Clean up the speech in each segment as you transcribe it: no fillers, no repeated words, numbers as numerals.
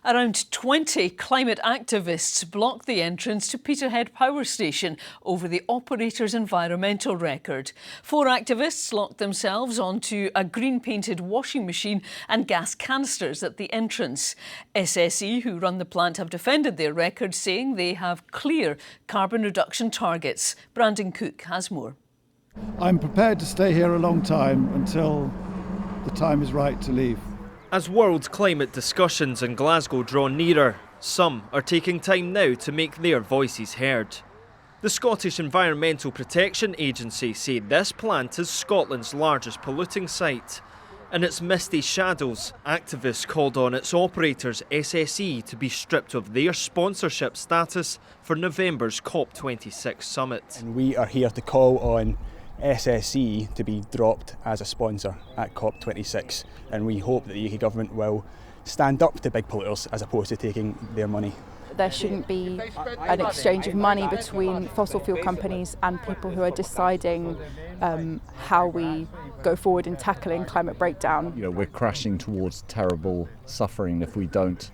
Around 20 climate activists blocked the entrance to Peterhead Power Station over the operator's environmental record. 4 activists locked themselves onto a green-painted washing machine and gas canisters at the entrance. SSE, who run the plant, have defended their record, saying they have clear carbon reduction targets. Brandon Cook has more. I'm prepared to stay here a long time until the time is right to leave. As world climate discussions in Glasgow draw nearer, some are taking time now to make their voices heard. The Scottish Environmental Protection Agency say this plant is Scotland's largest polluting site. In its misty shadows, activists called on its operators, SSE, to be stripped of their sponsorship status for November's COP26 summit. And we are here to call on SSE to be dropped as a sponsor at COP26, and we hope that the UK government will stand up to big polluters as opposed to taking their money. There shouldn't be an exchange of money between fossil fuel companies and people who are deciding how we go forward in tackling climate breakdown. You know, we're crashing towards terrible suffering if we don't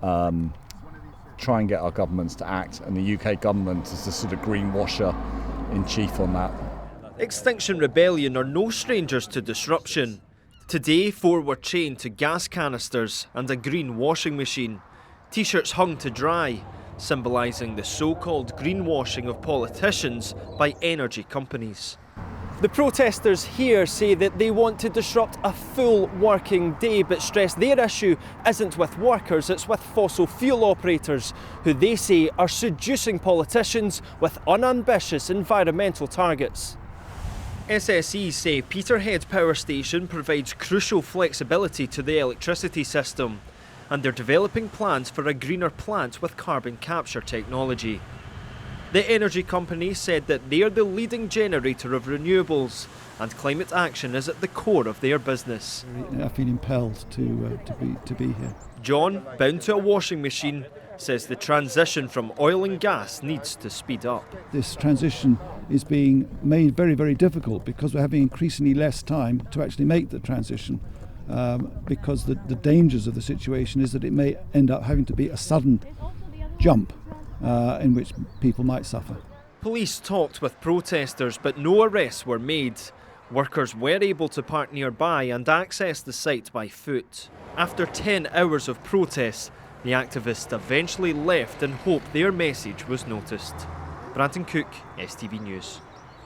try and get our governments to act, and the UK government is the sort of greenwasher in chief on that. Extinction Rebellion are no strangers to disruption. Today, 4 were chained to gas canisters and a green washing machine. T-shirts hung to dry, symbolising the so-called greenwashing of politicians by energy companies. The protesters here say that they want to disrupt a full working day, but stress their issue isn't with workers, it's with fossil fuel operators, who they say are seducing politicians with unambitious environmental targets. SSE say Peterhead Power Station provides crucial flexibility to the electricity system, and they're developing plans for a greener plant with carbon capture technology. The energy company said that they're the leading generator of renewables, and climate action is at the core of their business. I feel impelled to be here. John, bound to a washing machine, says the transition from oil and gas needs to speed up. This transition is being made very, very difficult because we're having increasingly less time to actually make the transition, because the dangers of the situation is that it may end up having to be a sudden jump in which people might suffer. Police talked with protesters, but no arrests were made. Workers were able to park nearby and access the site by foot. After 10 hours of protests, the activists eventually left and hoped their message was noticed. Brandon Cook, STV News.